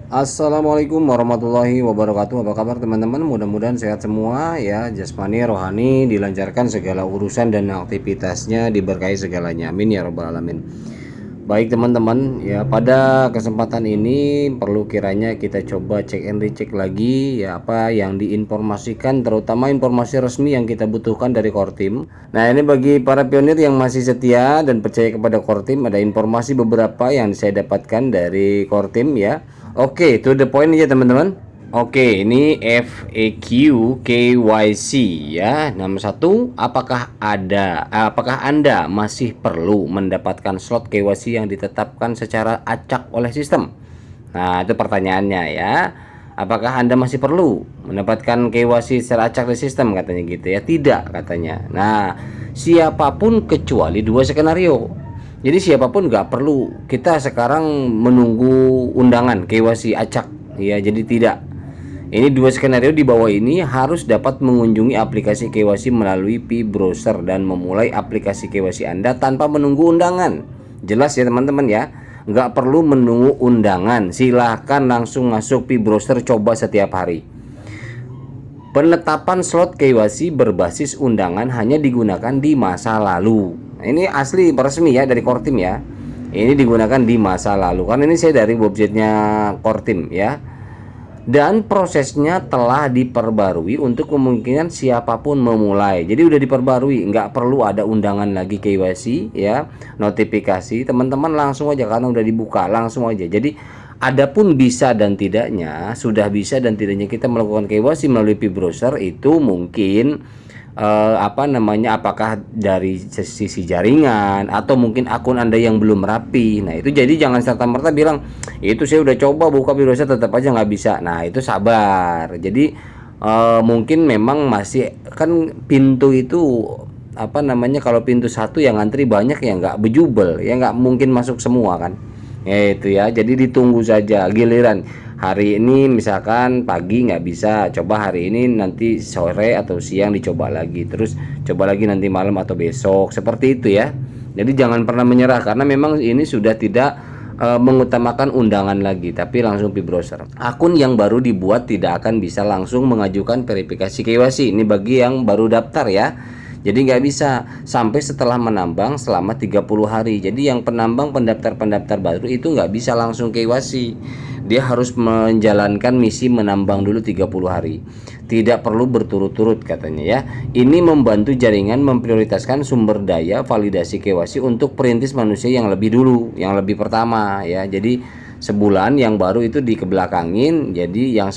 Assalamualaikum warahmatullahi wabarakatuh. Apa kabar teman-teman? Mudah-mudahan sehat semua ya. Jasmani, rohani dilancarkan segala urusan dan aktivitasnya, diberkahi segalanya. Amin ya robbal alamin. Baik teman-teman ya, pada kesempatan ini perlu kiranya kita coba cek and recheck lagi ya apa yang diinformasikan, terutama informasi resmi yang kita butuhkan dari Kortim. Nah, ini bagi para pionir yang masih setia dan percaya kepada Kortim, ada informasi beberapa yang saya dapatkan dari Kortim ya. Oke, to the point aja teman-teman. Oke, ini FAQ KYC ya. Nomor satu, apakah Anda masih perlu mendapatkan slot KYC yang ditetapkan secara acak oleh sistem? Nah, itu pertanyaannya ya. Apakah Anda masih perlu mendapatkan KYC secara acak di sistem, katanya gitu ya. Tidak, katanya. Nah, siapapun kecuali dua skenario. Jadi siapapun nggak perlu kita sekarang menunggu undangan KYC acak ya. Jadi tidak. Ini dua skenario di bawah ini harus dapat mengunjungi aplikasi KYC melalui P-Browser dan memulai aplikasi KYC Anda tanpa menunggu undangan. Jelas ya teman-teman ya. Nggak perlu menunggu undangan. Silahkan langsung masuk P-Browser, coba setiap hari. Penetapan slot KYC berbasis undangan hanya digunakan di masa lalu. Ini asli resmi ya dari Kortim ya. Ini digunakan di masa lalu. Karena ini saya dari websitenya Kortim ya. Dan prosesnya telah diperbarui untuk kemungkinan siapapun memulai. Jadi udah diperbarui, nggak perlu ada undangan lagi KYC ya, notifikasi. Teman-teman langsung aja karena udah dibuka, langsung aja. Jadi adapun bisa dan tidaknya, sudah bisa dan tidaknya kita melakukan KYC melalui P-Browser itu mungkin apakah dari sisi jaringan atau mungkin akun Anda yang belum rapi. Nah, itu jadi jangan serta-merta bilang itu saya udah coba buka P-Browser tetap aja nggak bisa. Nah, itu sabar. Jadi mungkin memang masih kan pintu itu kalau pintu satu yang ngantri banyak ya nggak bejubel ya, nggak mungkin masuk semua kan ya. Itu ya, jadi ditunggu saja giliran. Hari ini misalkan pagi nggak bisa, coba hari ini, nanti sore atau siang dicoba lagi, terus coba lagi nanti malam atau besok, seperti itu ya. Jadi jangan pernah menyerah karena memang ini sudah tidak mengutamakan undangan lagi, tapi langsung P-Browser. Akun yang baru dibuat tidak akan bisa langsung mengajukan verifikasi KYC. Ini bagi yang baru daftar ya. Jadi nggak bisa sampai setelah menambang selama 30 hari. Jadi yang penambang pendaftar baru itu nggak bisa langsung KYC. Dia harus menjalankan misi menambang dulu 30 hari. Tidak perlu berturut-turut katanya ya. Ini membantu jaringan memprioritaskan sumber daya validasi KYC untuk perintis manusia yang lebih dulu, yang lebih pertama ya. Jadi sebulan yang baru itu dikebelakangin, jadi yang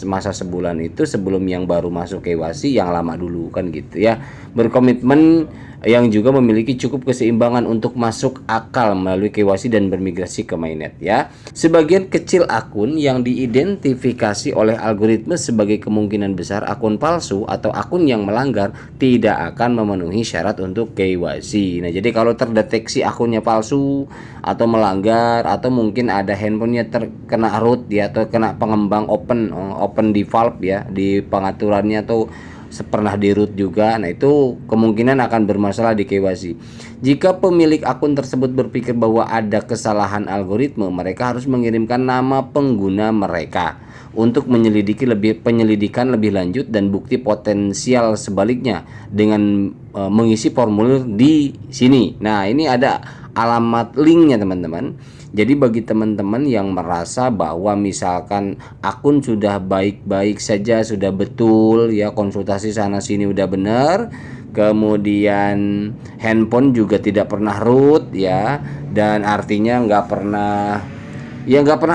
masa sebulan itu sebelum yang baru masuk KYC yang lama dulu kan gitu ya. Berkomitmen yang juga memiliki cukup keseimbangan untuk masuk akal melalui KYC dan bermigrasi ke mainnet ya. Sebagian kecil akun yang diidentifikasi oleh algoritma sebagai kemungkinan besar akun palsu atau akun yang melanggar tidak akan memenuhi syarat untuk KYC. Nah, jadi kalau terdeteksi akunnya palsu atau melanggar atau mungkin ada handphonenya terkena root ya atau kena pengembang open di valve ya, di pengaturannya atau pernah di root juga, nah itu kemungkinan akan bermasalah di KYC. Jika pemilik akun tersebut berpikir bahwa ada kesalahan algoritma, mereka harus mengirimkan nama pengguna mereka untuk penyelidikan lebih lanjut dan bukti potensial sebaliknya dengan mengisi formulir di sini. Nah, ini ada alamat linknya teman-teman. Jadi bagi teman-teman yang merasa bahwa misalkan akun sudah baik-baik saja, sudah betul ya, konsultasi sana sini udah benar, kemudian handphone juga tidak pernah root ya, dan artinya nggak pernah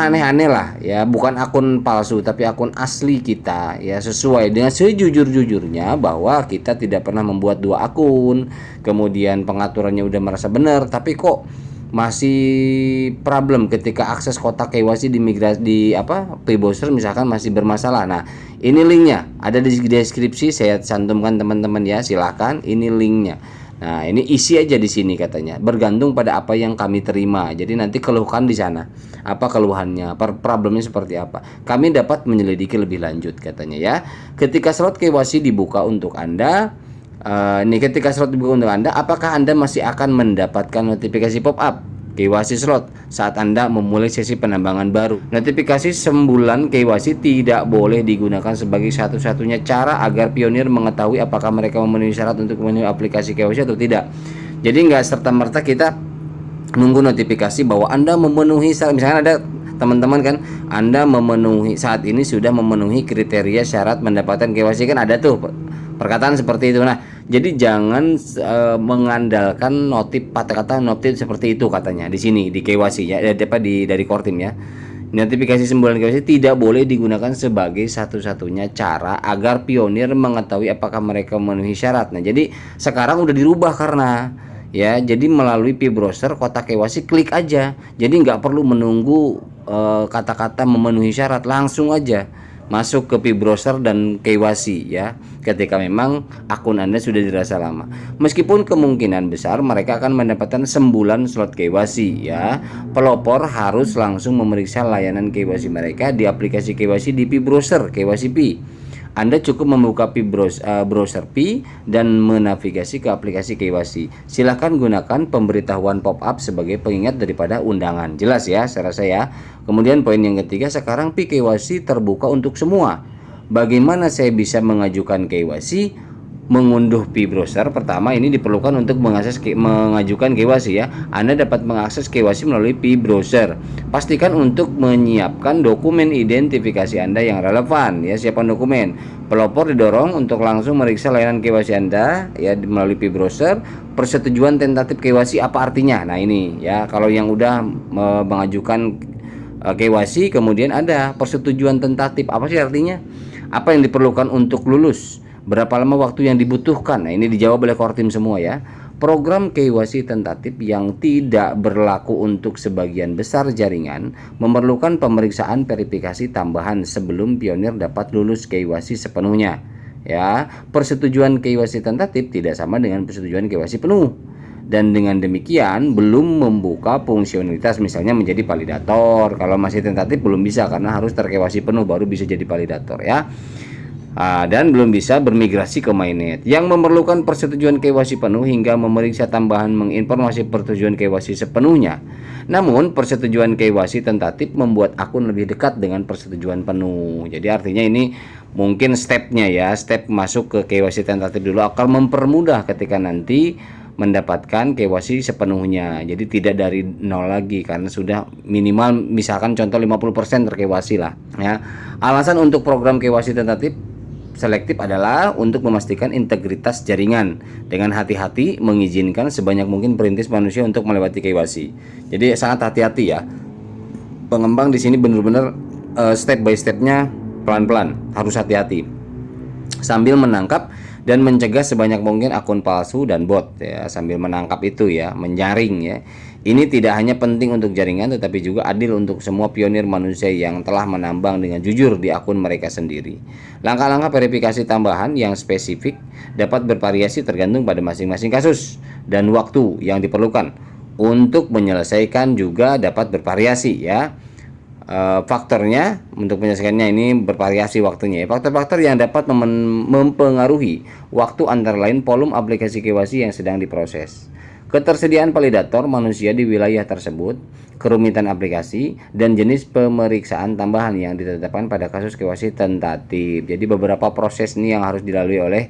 aneh-aneh lah ya, bukan akun palsu tapi akun asli kita ya, sesuai dengan sejujur-jujurnya bahwa kita tidak pernah membuat dua akun, kemudian pengaturannya udah merasa benar tapi kok masih problem ketika akses kotak KYC di P-Browser misalkan masih bermasalah. Nah, ini linknya ada di deskripsi, saya cantumkan teman-teman ya, silahkan, ini linknya. Nah, ini isi aja di sini katanya. Bergantung pada apa yang kami terima. Jadi nanti keluhkan di sana. Apa keluhannya, problemnya seperti apa. Kami dapat menyelidiki lebih lanjut katanya ya. Ketika slot KYC dibuka untuk Anda, ketika slot dibuka untuk Anda, apakah Anda masih akan mendapatkan notifikasi pop up? KYC slot saat Anda memulai sesi penambangan baru. Notifikasi sembulan KYC tidak boleh digunakan sebagai satu-satunya cara agar pionir mengetahui apakah mereka memenuhi syarat untuk memenuhi aplikasi KYC atau tidak. Jadi nggak serta-merta kita nunggu notifikasi bahwa Anda memenuhi syarat. Misalnya ada teman-teman kan, Anda memenuhi saat ini sudah memenuhi kriteria syarat mendapatkan KYC, kan ada tuh perkataan seperti itu. Nah, jadi jangan mengandalkan kata-kata notif seperti itu katanya di sini di KYC ya, dari Kortim ya. Notifikasi sembulan KYC tidak boleh digunakan sebagai satu-satunya cara agar pionir mengetahui apakah mereka memenuhi syarat. Nah, jadi sekarang udah dirubah karena ya, jadi melalui P-Browser kotak KYC klik aja. Jadi nggak perlu menunggu kata-kata memenuhi syarat, langsung aja masuk ke P-Browser dan KYC ya, ketika memang akun Anda sudah dirasa lama. Meskipun kemungkinan besar mereka akan mendapatkan sembulan slot KYC ya, pelopor harus langsung memeriksa layanan KYC mereka di aplikasi KYC di P-Browser KYC P. Anda cukup membuka browser P dan menavigasi ke aplikasi KYC. Silahkan gunakan pemberitahuan pop-up sebagai pengingat daripada undangan. Jelas ya, saya rasa ya. Kemudian poin yang ketiga, sekarang P KYC terbuka untuk semua. Bagaimana saya bisa mengajukan KYC? Mengunduh P-Browser pertama ini diperlukan untuk mengajukan KYC ya. Anda dapat mengakses KYC melalui P-Browser. Pastikan untuk menyiapkan dokumen identifikasi Anda yang relevan ya. Siapkan dokumen. Pelopor didorong untuk langsung meriksa layanan KYC Anda ya melalui P-Browser. Persetujuan tentatif KYC apa artinya? Nah, ini ya, kalau yang udah mengajukan KYC kemudian ada persetujuan tentatif, apa sih artinya? Apa yang diperlukan untuk lulus? Berapa lama waktu yang dibutuhkan? Nah, ini dijawab oleh Kortim semua ya. Program KYC tentatif yang tidak berlaku untuk sebagian besar jaringan memerlukan pemeriksaan verifikasi tambahan sebelum pionir dapat lulus KYC sepenuhnya. Ya, persetujuan KYC tentatif tidak sama dengan persetujuan KYC penuh. Dan dengan demikian belum membuka fungsionalitas misalnya menjadi validator. Kalau masih tentatif belum bisa karena harus ter-KYC penuh baru bisa jadi validator ya. Dan belum bisa bermigrasi ke mainnet yang memerlukan persetujuan KYC penuh hingga memeriksa tambahan menginformasi persetujuan KYC sepenuhnya. Namun persetujuan KYC tentatif membuat akun lebih dekat dengan persetujuan penuh. Jadi artinya ini mungkin stepnya ya, step masuk ke KYC tentatif dulu akan mempermudah ketika nanti mendapatkan KYC sepenuhnya. Jadi tidak dari nol lagi karena sudah minimal misalkan contoh 50% ter-KYC lah ya. Alasan untuk program KYC tentatif selektif adalah untuk memastikan integritas jaringan dengan hati-hati mengizinkan sebanyak mungkin perintis manusia untuk melewati KYC. Jadi sangat hati-hati ya. Pengembang di sini benar-benar step by stepnya pelan-pelan, harus hati-hati sambil menangkap dan mencegah sebanyak mungkin akun palsu dan bot ya, sambil menangkap itu ya, menjaring ya. Ini tidak hanya penting untuk jaringan tetapi juga adil untuk semua pionir manusia yang telah menambang dengan jujur di akun mereka sendiri. Langkah-langkah verifikasi tambahan yang spesifik dapat bervariasi tergantung pada masing-masing kasus dan waktu yang diperlukan. Untuk menyelesaikan juga dapat bervariasi ya. Faktornya untuk menyelesaikannya ini bervariasi waktunya. Faktor-faktor yang dapat mempengaruhi waktu antara lain volume aplikasi KYC yang sedang diproses, ketersediaan validator manusia di wilayah tersebut, kerumitan aplikasi, dan jenis pemeriksaan tambahan yang ditetapkan pada kasus KYC tentatif. Jadi beberapa proses ini yang harus dilalui oleh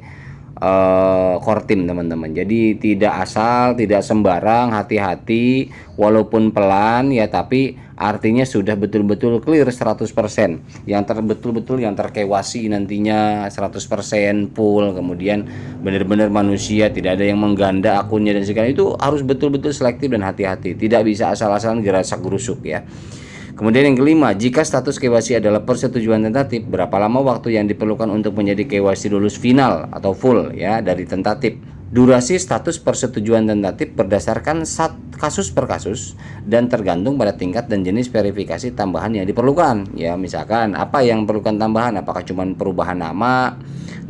Kortim teman-teman. Jadi tidak asal, tidak sembarang, hati-hati walaupun pelan ya, tapi artinya sudah betul-betul clear 100%. Yang betul-betul yang ter-KYC nantinya 100% full, kemudian benar-benar manusia, tidak ada yang mengganda akunnya dan segala itu harus betul-betul selektif dan hati-hati. Tidak bisa asal-asalan gerasak-gerusuk ya. Kemudian yang kelima, jika status KYC adalah persetujuan tentatif, berapa lama waktu yang diperlukan untuk menjadi KYC lulus final atau full ya dari tentatif. Durasi status persetujuan tentatif berdasarkan kasus per kasus dan tergantung pada tingkat dan jenis verifikasi tambahan yang diperlukan. Ya, misalkan apa yang perlukan tambahan, apakah cuma perubahan nama,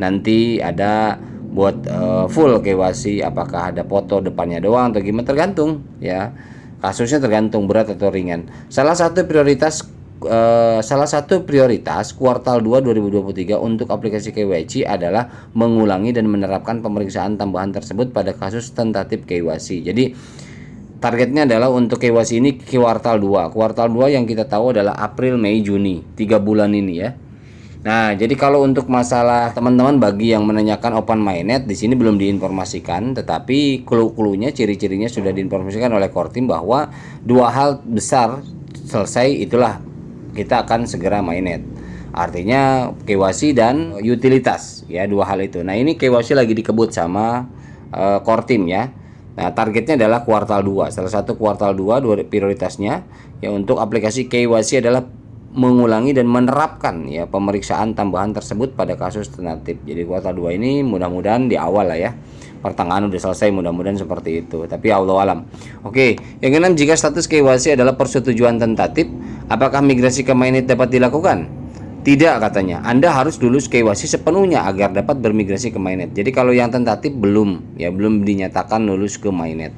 nanti ada buat full KYC, apakah ada foto depannya doang atau gimana, tergantung ya. Kasusnya tergantung berat atau ringan. Salah satu prioritas kuartal 2 2023 untuk aplikasi KYC adalah mengulangi dan menerapkan pemeriksaan tambahan tersebut pada kasus tentatif KYC. Jadi targetnya adalah untuk KYC ini kuartal 2. Kuartal 2 yang kita tahu adalah April, Mei, Juni, 3 bulan ini ya. Nah, jadi kalau untuk masalah teman-teman bagi yang menanyakan open mainnet di sini belum diinformasikan, tetapi clue-cluenya, ciri-cirinya sudah diinformasikan oleh core team bahwa dua hal besar selesai, itulah kita akan segera mainnet. Artinya KYC dan utilitas ya, dua hal itu. Nah, ini KYC lagi dikebut sama core team ya. Nah, targetnya adalah kuartal 2. Salah satu kuartal 2 prioritasnya ya untuk aplikasi KYC adalah mengulangi dan menerapkan ya pemeriksaan tambahan tersebut pada kasus tentatif. Jadi kuartal 2 ini mudah-mudahan di awal lah ya. Pertengahan udah selesai, mudah-mudahan seperti itu. Tapi Allah alam. Oke, yang keenam, jika status KYC adalah persetujuan tentatif, apakah migrasi ke mainnet dapat dilakukan? Tidak katanya. Anda harus lulus KYC sepenuhnya agar dapat bermigrasi ke mainnet. Jadi kalau yang tentatif belum dinyatakan lulus ke mainnet.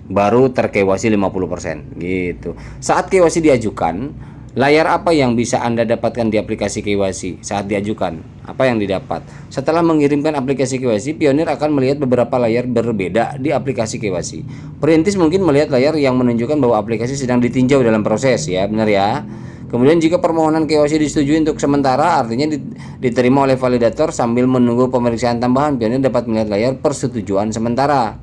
Baru ter-KYC 50% gitu. Saat KYC diajukan, layar apa yang bisa Anda dapatkan di aplikasi KYC saat diajukan? Apa yang didapat? Setelah mengirimkan aplikasi KYC, Pionir akan melihat beberapa layar berbeda di aplikasi KYC. Perintis mungkin melihat layar yang menunjukkan bahwa aplikasi sedang ditinjau dalam proses ya, benar ya. Kemudian jika permohonan KYC disetujui untuk sementara, artinya diterima oleh validator sambil menunggu pemeriksaan tambahan, Pionir dapat melihat layar persetujuan sementara.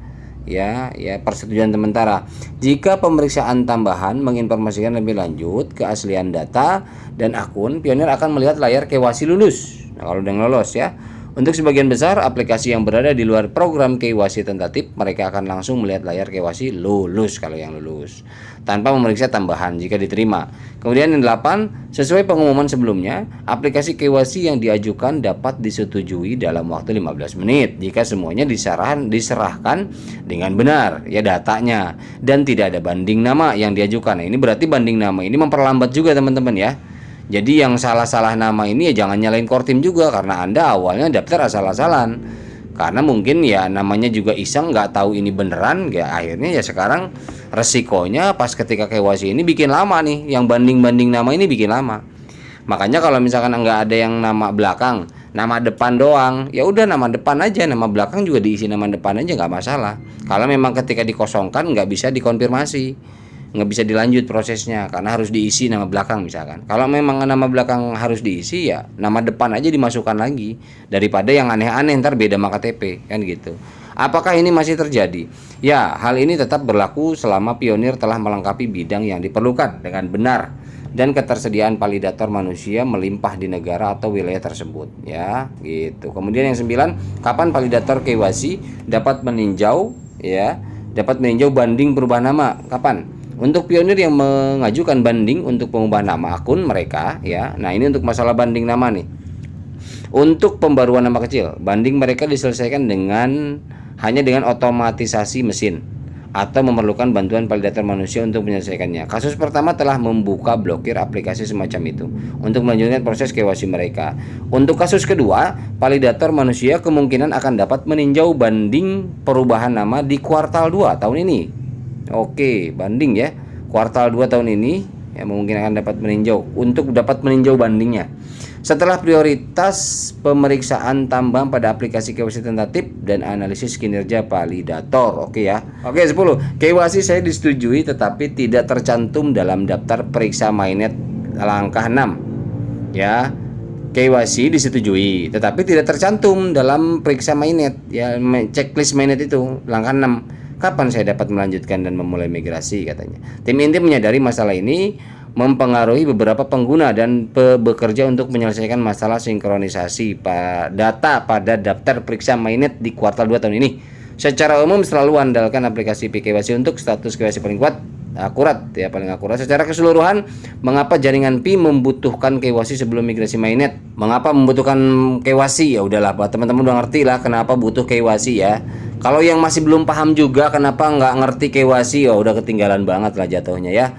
Ya, persetujuan sementara. Jika pemeriksaan tambahan menginformasikan lebih lanjut keaslian data dan akun, Pionir akan melihat layar KYC lulus. Nah, kalau udah lolos ya. Untuk sebagian besar aplikasi yang berada di luar program KYC tentatif, mereka akan langsung melihat layar KYC lulus kalau yang lulus, tanpa memeriksa tambahan jika diterima. Kemudian yang 8, sesuai pengumuman sebelumnya, aplikasi KYC yang diajukan dapat disetujui dalam waktu 15 menit jika semuanya diserahkan dengan benar ya datanya dan tidak ada banding nama yang diajukan. Nah, ini berarti banding nama ini memperlambat juga teman-teman ya. Jadi yang salah-salah nama ini ya jangan nyalain core team juga, karena Anda awalnya daftar asal-asalan. Karena mungkin ya namanya juga iseng, nggak tahu ini beneran, ya akhirnya ya sekarang resikonya pas ketika KYC ini bikin lama nih, yang banding-banding nama ini bikin lama. Makanya kalau misalkan nggak ada yang nama belakang, nama depan doang, ya udah nama depan aja, nama belakang juga diisi nama depan aja nggak masalah. Kalau memang ketika dikosongkan nggak bisa dikonfirmasi, nggak bisa dilanjut prosesnya karena harus diisi nama belakang misalkan. Kalau memang nama belakang harus diisi ya nama depan aja dimasukkan lagi, daripada yang aneh-aneh ntar beda sama KTP kan gitu. Apakah ini masih terjadi? Ya, hal ini tetap berlaku selama Pionir telah melengkapi bidang yang diperlukan dengan benar dan ketersediaan validator manusia melimpah di negara atau wilayah tersebut ya gitu. Kemudian yang 9, kapan validator KYC dapat meninjau banding perubahan nama? Kapan? Untuk Pionir yang mengajukan banding untuk pengubahan nama akun mereka ya. Nah, ini untuk masalah banding nama nih. Untuk pembaruan nama kecil, banding mereka diselesaikan hanya dengan otomatisasi mesin atau memerlukan bantuan validator manusia untuk menyelesaikannya. Kasus pertama telah membuka blokir aplikasi semacam itu untuk melanjutkan proses KYC mereka. Untuk kasus kedua, validator manusia kemungkinan akan dapat meninjau banding perubahan nama di kuartal 2 tahun ini. Oke, banding ya. Kuartal 2 tahun ini ya mungkin akan dapat meninjau bandingnya. Setelah prioritas pemeriksaan tambahan pada aplikasi KYC tentatif dan analisis kinerja validator. Oke ya. Oke, 10. KYC saya disetujui tetapi tidak tercantum dalam daftar periksa mainnet langkah 6. Ya. KYC disetujui tetapi tidak tercantum dalam periksa mainnet ya, checklist mainnet itu langkah 6. Kapan saya dapat melanjutkan dan memulai migrasi katanya. Tim inti menyadari masalah ini mempengaruhi beberapa pengguna dan bekerja untuk menyelesaikan masalah sinkronisasi data pada daftar periksa mainnet di kuartal 2 tahun ini. Secara umum selalu andalkan aplikasi PKYC untuk status KYC paling akurat. Secara keseluruhan, mengapa jaringan Pi membutuhkan KYC sebelum migrasi mainnet? Mengapa membutuhkan KYC? Ya udahlah, buat teman-teman udah ngerti lah kenapa butuh KYC ya. Kalau yang masih belum paham juga kenapa nggak ngerti KYC, ya udah ketinggalan banget lah jatuhnya ya.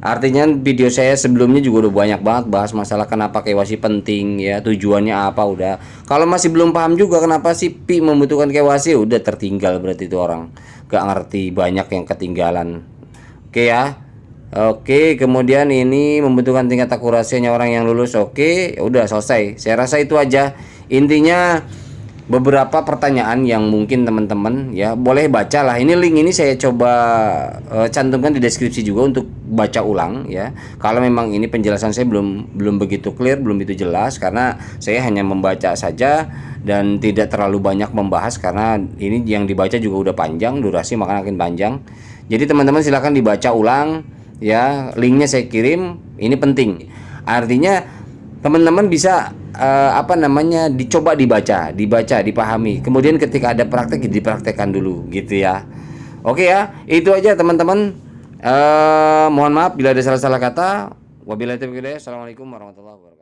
Artinya video saya sebelumnya juga udah banyak banget bahas masalah kenapa KYC penting ya, tujuannya apa udah. Kalau masih belum paham juga kenapa sih Pi membutuhkan KYC, udah tertinggal berarti itu orang. Gak ngerti, banyak yang ketinggalan. Oke ya. Oke, kemudian ini membutuhkan tingkat akurasinya orang yang lulus. Oke, ya udah selesai. Saya rasa itu aja. Intinya beberapa pertanyaan yang mungkin teman-teman ya boleh baca lah. Ini link ini saya coba cantumkan di deskripsi juga untuk baca ulang ya. Kalau memang ini penjelasan saya belum begitu clear, belum begitu jelas, karena saya hanya membaca saja dan tidak terlalu banyak membahas karena ini yang dibaca juga udah panjang, durasi makanya makin panjang. Jadi teman-teman silahkan dibaca ulang ya. Linknya saya kirim. Ini penting. Artinya teman-teman bisa dicoba dibaca, dipahami. Kemudian ketika ada praktek dipraktekkan dulu gitu ya. Oke ya, itu aja teman-teman. Mohon maaf bila ada salah-salah kata. Wabillahi taufiq hidayah. Assalamualaikum warahmatullahi wabarakatuh.